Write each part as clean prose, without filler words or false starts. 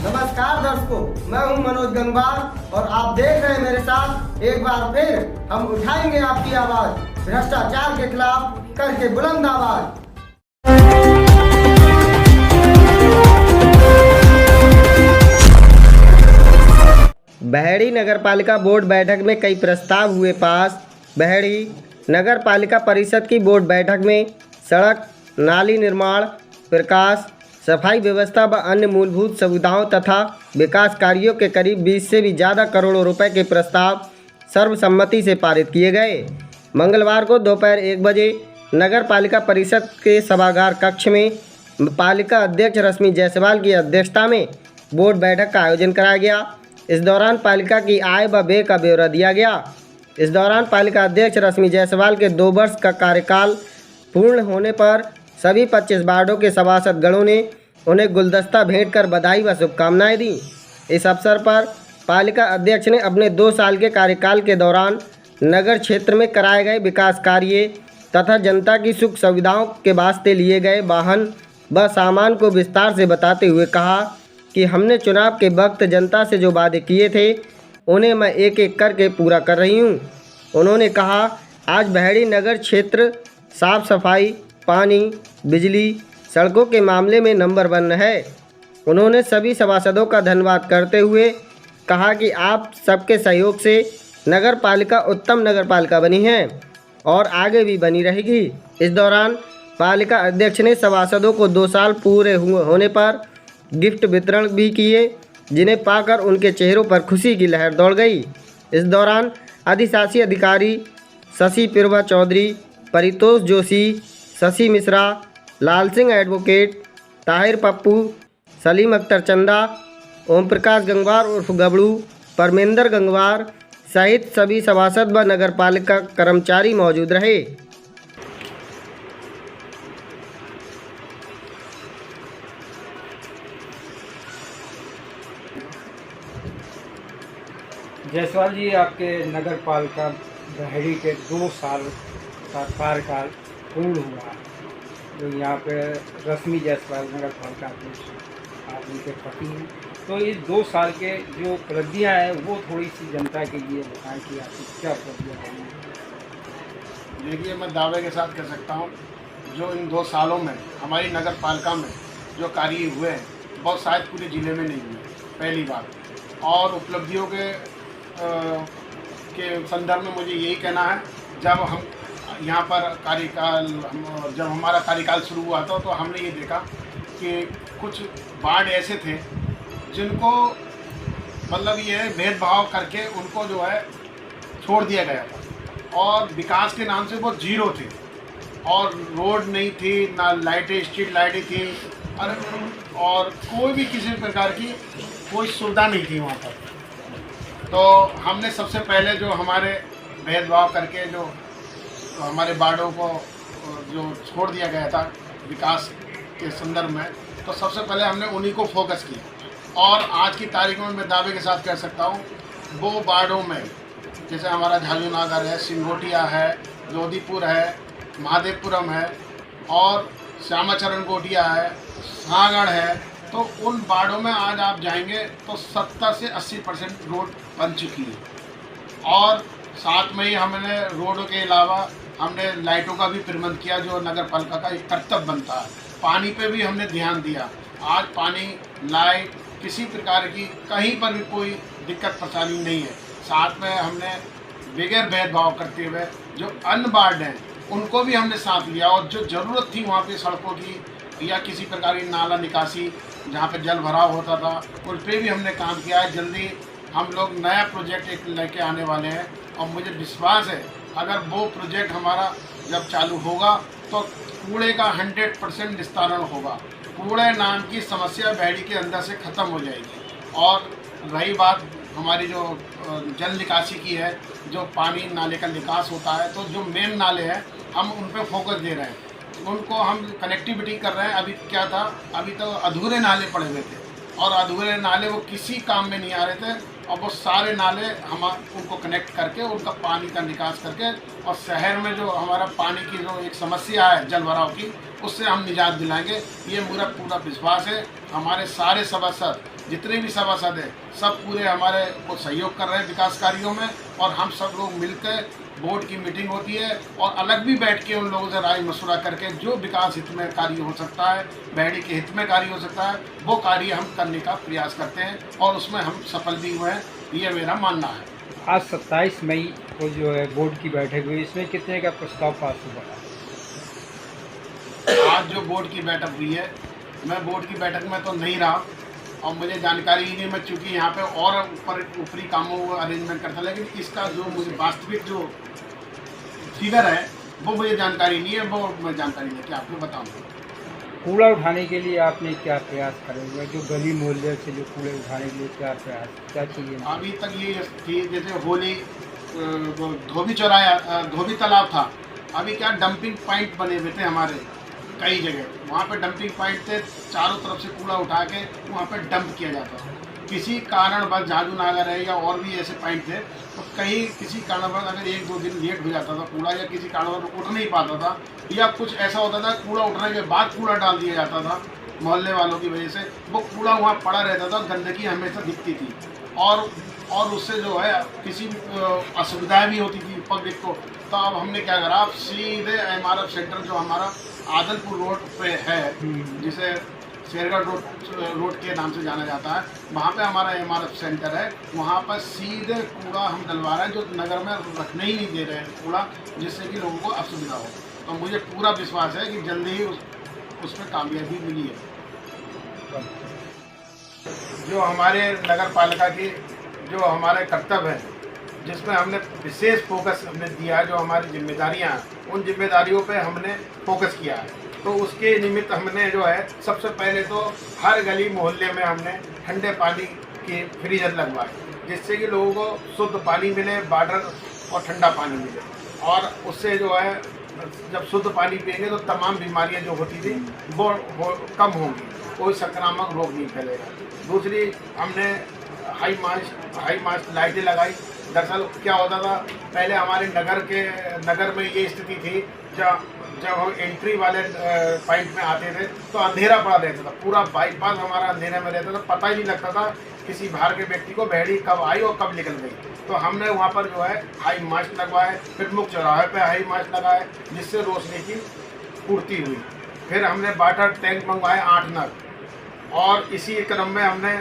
नमस्कार दर्शकों, मैं हूं मनोज गंगवार और आप देख रहे हैं मेरे साथ। एक बार फिर हम उठाएंगे आपकी आवाज, भ्रष्टाचार के खिलाफ करके बुलंद आवाज। बहेड़ी नगरपालिका बोर्ड बैठक में कई प्रस्ताव हुए पास। बहेड़ी नगरपालिका परिषद की बोर्ड बैठक में सड़क, नाली निर्माण, प्रकाश, सफाई व्यवस्था व अन्य मूलभूत सुविधाओं तथा विकास कार्यों के करीब 20 से भी ज़्यादा करोड़ों रुपए के प्रस्ताव सर्वसम्मति से पारित किए गए। मंगलवार को दोपहर 1 बजे नगर पालिका परिषद के सभागार कक्ष में पालिका अध्यक्ष रश्मि जायसवाल की अध्यक्षता में बोर्ड बैठक का आयोजन कराया गया। इस दौरान पालिका की आय व व्यय का ब्यौरा दिया गया। इस दौरान पालिका अध्यक्ष रश्मि जायसवाल के 2 वर्ष का कार्यकाल पूर्ण होने पर सभी 25 वार्डों के सभासद गणों ने उन्हें गुलदस्ता भेंट कर बधाई व शुभकामनाएं दी। इस अवसर पर पालिका अध्यक्ष ने अपने 2 साल के कार्यकाल के दौरान नगर क्षेत्र में कराए गए विकास कार्य तथा जनता की सुख सुविधाओं के वास्ते लिए गए वाहन व सामान को विस्तार से बताते हुए कहा कि हमने चुनाव के वक्त जनता से जो वादे किए थे उन्हें मैं एक एक करके पूरा कर रही हूं। उन्होंने कहा, आज बहेड़ी नगर क्षेत्र साफ सफाई, पानी, बिजली, सड़कों के मामले में नंबर 1 है। उन्होंने सभी सभासदों का धन्यवाद करते हुए कहा कि आप सबके सहयोग से नगर पालिका उत्तम नगर पालिका बनी है और आगे भी बनी रहेगी। इस दौरान पालिका अध्यक्ष ने सभासदों को 2 साल पूरे होने पर गिफ्ट वितरण भी किए, जिन्हें पाकर उनके चेहरों पर खुशी की लहर दौड़ गई। इस दौरान अधिशासी अधिकारी शशि पिरवा चौधरी, परितोष जोशी, शशि मिश्रा, लाल सिंह एडवोकेट, ताहिर पप्पू, सलीम अख्तर चंदा, ओम प्रकाश गंगवार उर्फ गबड़ू, परमेंद्र गंगवार सहित सभी सभासद व नगर पालिका कर्मचारी मौजूद रहे। जायसवाल जी, आपके नगर पालिका बहेड़ी के 2 साल का कार्यकाल पूर्ण हुआ है। तो यहाँ पे रश्मि जायसवाल नगर पालिका अध्यक्ष आप उनके पति हैं, तो ये 2 साल के जो उपलब्धियाँ हैं वो थोड़ी सी जनता के लिए बताएं कि आपकी क्या उपलब्धियाँ रही हैं। देखिए, मैं दावे के साथ कह सकता हूँ, जो इन 2 सालों में हमारी नगर पालिका में जो कार्य हुए हैं बहुत शायद पूरे ज़िले में नहीं हुए, पहली बार। और उपलब्धियों के संदर्भ में मुझे यही कहना है, जब हम यहाँ पर जब हमारा कार्यकाल शुरू हुआ था तो हमने ये देखा कि कुछ वार्ड ऐसे थे जिनको मतलब ये भेदभाव करके उनको जो है छोड़ दिया गया था और विकास के नाम से वो जीरो थे और रोड नहीं थी, ना लाइटें, स्ट्रीट लाइटें थी और कोई भी किसी प्रकार की कोई सुविधा नहीं थी वहाँ पर। तो हमने सबसे पहले जो हमारे भेदभाव करके जो हमारे वार्डों को जो छोड़ दिया गया था विकास के संदर्भ में, तो सबसे पहले हमने उन्हीं को फोकस किया। और आज की तारीख में मैं दावे के साथ कह सकता हूँ, वो वार्डों में जैसे हमारा झाजूनगर है, सिंगोटिया है, लोधीपुर है, महादेवपुरम है और श्यामाचरण गोटिया है, सागढ़ है, तो उन वार्डों में आज आप जाएंगे तो 70 से 80% रोड बन चुकी है। और साथ में ही हमने रोडों के अलावा हमने लाइटों का भी प्रबंध किया, जो नगर पालिका का एक कर्तव्य बनता है। पानी पे भी हमने ध्यान दिया। आज पानी, लाइट, किसी प्रकार की कहीं पर भी कोई दिक्कत परेशानी नहीं है। साथ में हमने बगैर भेदभाव करते हुए जो अन्य वार्ड हैं उनको भी हमने साथ लिया और जो ज़रूरत थी वहाँ पे सड़कों की या किसी प्रकार की नाला निकासी जहाँ पे जल भराव होता था उन पर भी हमने काम किया है। जल्दी हम लोग नया प्रोजेक्ट एक लेके आने वाले हैं और मुझे विश्वास है अगर वो प्रोजेक्ट हमारा जब चालू होगा तो कूड़े का 100% निस्तारण होगा। कूड़े नाम की समस्या बहेड़ी के अंदर से ख़त्म हो जाएगी। और रही बात हमारी जो जल निकासी की है, जो पानी नाले का निकास होता है, तो जो मेन नाले हैं हम उन पर फोकस दे रहे हैं, उनको हम कनेक्टिविटी कर रहे हैं। अभी क्या था, अभी तो अधूरे नाले पड़े हुए थे और अधूरे नाले वो किसी काम में नहीं आ रहे थे और वो सारे नाले हम उनको कनेक्ट करके उनका पानी का निकास करके और शहर में जो हमारा पानी की जो एक समस्या है जल भराव की, उससे हम निजात दिलाएंगे। ये मेरा पूरा विश्वास है। हमारे सारे सभासद, जितने भी सभासद हैं, सब पूरे हमारे को सहयोग कर रहे हैं विकास कार्यों में, और हम सब लोग मिलकर बोर्ड की मीटिंग होती है और अलग भी बैठ के उन लोगों से राय मशवरा करके जो विकास हित में कार्य हो सकता है, बहड़ी के हित में कार्य हो सकता है, वो कार्य हम करने का प्रयास करते हैं और उसमें हम सफल भी हुए हैं, ये मेरा मानना है। आज 27 मई को जो है बोर्ड की बैठक हुई, इसमें कितने का प्रस्ताव पास हुआ है? आज जो बोर्ड की बैठक हुई है, मैं बोर्ड की बैठक में तो नहीं रहा और मुझे जानकारी ही नहीं, मैं चूँकि यहाँ पे और ऊपरी कामों को अरेंजमेंट करता, लेकिन इसका जो मुझे वास्तविक जो फिगर है वो मुझे जानकारी नहीं है, वो मैं जानकारी लेके आपको बताऊँगा। कूड़ा उठाने के लिए आपने क्या प्रयास करे हुए, जो गली मोहल्ले से जो कूड़े उठाने के लिए क्या प्रयास, क्या चाहिए? अभी तक ये थी, जैसे होली धोबी चौराया, धोबी तालाब था, अभी क्या डंपिंग पॉइंट बने हुए थे हमारे कई जगह, वहाँ पे डंपिंग पॉइंट थे, चारों तरफ से कूड़ा उठा के वहाँ पे डंप किया जाता था। किसी कारणवश झाजू नागर है या और भी ऐसे पॉइंट थे, तो कहीं किसी कारणवश अगर 1-2 दिन लेट हो जाता था कूड़ा, या किसी कारणवश उठ नहीं पाता था, या कुछ ऐसा होता था कूड़ा उठने के बाद कूड़ा डाल दिया जाता था मोहल्ले वालों की वजह से, वो कूड़ा वहाँ पड़ा रहता था, गंदगी हमेशा दिखती थी और उससे जो है किसी असुविधाएं भी होती थी पब्लिक को। तो अब हमने क्या करा, अब सीधे MRF सेंटर जो हमारा आदलपुर रोड पे है, जिसे शेरगढ़ रोड के नाम से जाना जाता है, वहाँ पे हमारा MRF सेंटर है, वहाँ पर सीधे कूड़ा हम डलवा रहे हैं, जो नगर में रखने ही नहीं दे रहे हैं कूड़ा, जिससे कि लोगों को असुविधा हो। तो मुझे पूरा विश्वास है कि जल्दी ही उसमें कामयाबी मिली है। जो हमारे नगर पालिका की जो हमारे कर्तव्य है, जिसमें हमने विशेष फोकस हमने दिया, जो हमारी जिम्मेदारियां हैं, उन जिम्मेदारियों पे हमने फोकस किया है। तो उसके निमित्त हमने जो है सबसे पहले तो हर गली मोहल्ले में हमने ठंडे पानी के फ्रीजर लगवाए, जिससे कि लोगों को शुद्ध पानी मिले, वाटर और ठंडा पानी मिले, और उससे जो है जब शुद्ध पानी पिएंगे तो तमाम बीमारियां जो होती थी वो कम होंगी, कोई संक्रामक रोग नहीं फैलेगा। दूसरी, हमने हाई मास्ट लाइटें लगाई। दरअसल क्या होता था, पहले हमारे नगर में ये स्थिति थी, जब हम एंट्री वाले पॉइंट में आते थे तो अंधेरा पड़ा रहता था, पूरा बाईपास हमारा अंधेरे में रहता था, पता ही नहीं लगता था किसी बाहर के व्यक्ति को बहड़ी कब आई और कब निकल गई। तो हमने वहाँ पर जो है हाई मास्ट लगवाए, फिर मुख्य चौराहे पे हाई मास्ट लगाए, जिससे रोशनी की पूर्ति हुई। फिर हमने वाटर टैंक मंगवाए 8 नग, और इसी क्रम में हमने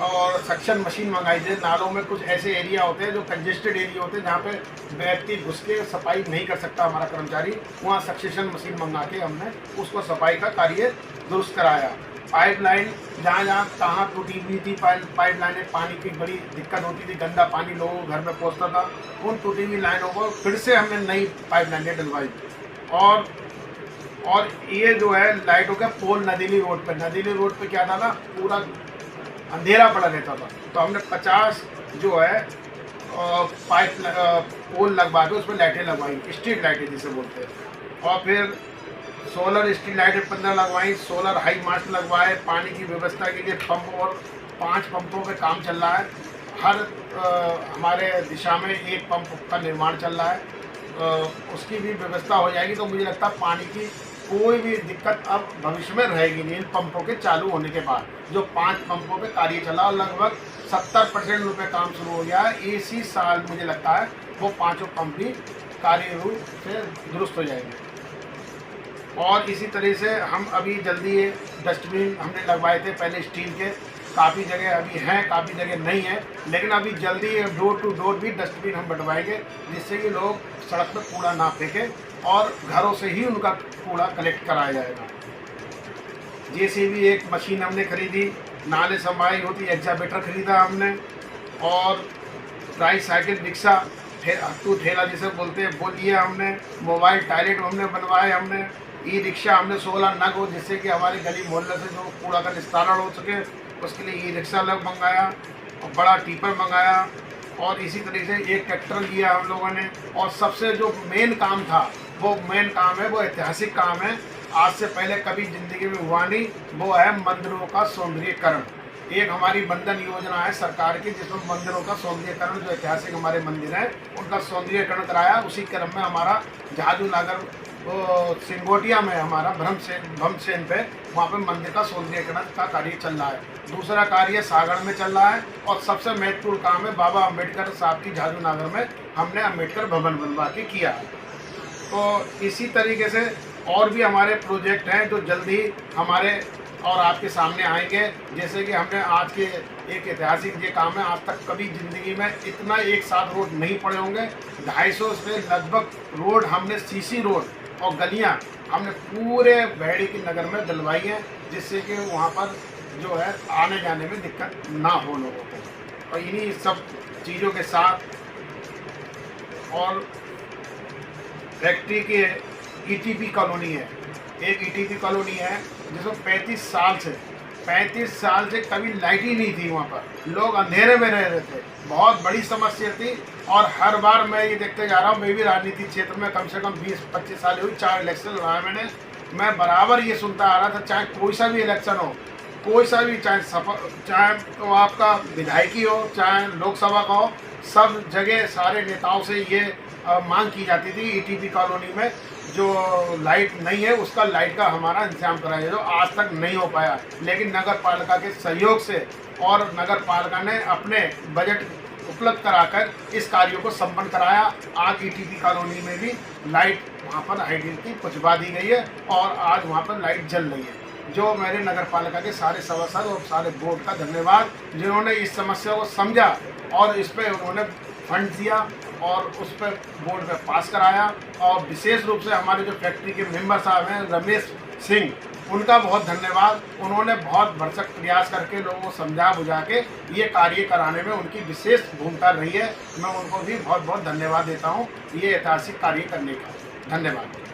और सक्शन मशीन मंगाई थी। नालों में कुछ ऐसे एरिया होते हैं जो कंजेस्टेड एरिया होते हैं, जहाँ पे व्यक्ति घुस के सफाई नहीं कर सकता हमारा कर्मचारी, वहाँ सक्शन मशीन मंगा के हमने उसको सफाई का कार्य दुरुस्त कराया। पाइपलाइन जहाँ कहाँ टूटी हुई थी, पाइपलाइनें, पानी की बड़ी दिक्कत होती थी, गंदा पानी लोगों को घर में पहुँचता था, उन टूटी हुई लाइनों को फिर से हमने नई पाइपलाइनें डलवाई। और ये जो है लाइटों का पोल नदीली रोड पे क्या था ना, पूरा अंधेरा पड़ा रहता था, तो हमने 50 जो है पोल लगवा के उसमें लाइटें लगवाई, स्ट्रीट लाइटें जिसे बोलते हैं। और फिर सोलर स्ट्रीट लाइटें 15 लगवाई, सोलर हाई मास्ट लगवाए, पानी की व्यवस्था के लिए पंप, और 5 पंपों पे काम चल रहा है। हर हमारे दिशा में एक पंप का निर्माण चल रहा है, उसकी भी व्यवस्था हो जाएगी। तो मुझे लगता है पानी की कोई भी दिक्कत अब भविष्य में रहेगी नहीं इन पंपों के चालू होने के बाद। जो 5 पंपों पे कार्य चला, लगभग 70% रुपये काम शुरू हो गया है। इसी साल मुझे लगता है वो 5 पंप भी कार्य रूप से दुरुस्त हो जाएंगे। और इसी तरह से हम अभी जल्दी ये डस्टबिन हमने लगवाए थे पहले स्टील के, काफ़ी जगह अभी हैं, काफ़ी जगह नहीं है, लेकिन अभी जल्दी डोर टू डोर भी डस्टबिन हम बंटवाएंगे, जिससे कि लोग सड़क पर कूड़ा ना फेंकें और घरों से ही उनका कूड़ा कलेक्ट कराया जाएगा। जैसे भी एक मशीन हमने खरीदी, नाले संभाई होती एक्जावेटर खरीदा हमने, और ट्राईसाइकिल रिक्शा ठेला जिसे बोलते हैं वो लिया हमने। मोबाइल टॉयलेट हमने बनवाए, हमने ई रिक्शा हमने 16 नग हो, जिससे कि हमारी गली मोहल्ले से जो कूड़ा का निस्तारण हो सके, उसके लिए ई रिक्शा लग मंगाया और बड़ा टीपर मंगाया। और इसी तरीके से एक ट्रैक्टर लिया हम लोगों ने। और सबसे जो मेन काम था, वो मेन काम है, वो ऐतिहासिक काम है, आज से पहले कभी ज़िंदगी में हुआ नहीं, वो है मंदिरों का सौंदर्यीकरण। एक हमारी बंधन योजना है सरकार की, जिसमें मंदिरों का सौंदर्यीकरण, जो ऐतिहासिक हमारे मंदिर हैं उनका सौंदर्यीकरण कराया। उसी क्रम में हमारा झाजू नागर वो सिंगोटिया में हमारा भ्रमसेन पे वहाँ पे मंदिर का सौंदर्यीकरण का कार्य चल रहा है। दूसरा कार्य सागर में चल रहा है और सबसे महत्वपूर्ण काम है बाबा अम्बेडकर साहब की झाजूनगर में हमने अम्बेडकर भवन बनवा के किया है। तो इसी तरीके से और भी हमारे प्रोजेक्ट हैं जो जल्दी हमारे और आपके सामने आएंगे। जैसे कि हमने आज के एक ऐतिहासिक ये काम है, आज तक कभी ज़िंदगी में इतना एक साथ रोड नहीं पड़े होंगे। 250 से लगभग रोड हमने सीसी रोड और गलियां हमने पूरे बहेड़ी की नगर में डलवाई हैं, जिससे कि वहाँ पर जो है आने जाने में दिक्कत ना हो लोगों को। और इन्हीं सब चीज़ों के साथ और फैक्ट्री के ईटीपी कॉलोनी है, एक ईटीपी कॉलोनी है जिसमें 35 साल से कभी लाइट ही नहीं थी। वहाँ पर लोग अंधेरे में रह रहे थे, बहुत बड़ी समस्या थी। और हर बार मैं ये देखते जा रहा हूँ, मैं भी राजनीति क्षेत्र में कम से कम 20-25 साल हुई, 4 इलेक्शन लड़ा मैंने। मैं बराबर ये सुनता आ रहा था, चाहे कोई सा भी इलेक्शन हो, कोई सा भी, चाहे तो आपका विधायकी हो, चाहे लोकसभा का हो, सब जगह सारे नेताओं से ये मांग की जाती थी ईटीपी कॉलोनी में जो लाइट नहीं है उसका लाइट का हमारा इंतजाम कराया जाए, जो आज तक नहीं हो पाया। लेकिन नगर पालिका के सहयोग से और नगर पालिका ने अपने बजट उपलब्ध कराकर इस कार्यों को संपन्न कराया। आज ईटीपी कॉलोनी में भी लाइट वहाँ पर आइडियल की पहुँचवा दी गई है और आज वहाँ पर लाइट जल रही है। जो मेरे नगर पालिका के सारे सभासद और सारे बोर्ड का धन्यवाद, जिन्होंने इस समस्या को समझा और इस पर उन्होंने फंड दिया और उस पर बोर्ड में पास कराया। और विशेष रूप से हमारे जो फैक्ट्री के मेंबर साहब हैं रमेश सिंह, उनका बहुत धन्यवाद। उन्होंने बहुत भरसक प्रयास करके लोगों को समझा बुझा के ये कार्य कराने में उनकी विशेष भूमिका रही है। मैं उनको भी बहुत बहुत धन्यवाद देता हूँ ये ऐतिहासिक कार्य करने का। धन्यवाद।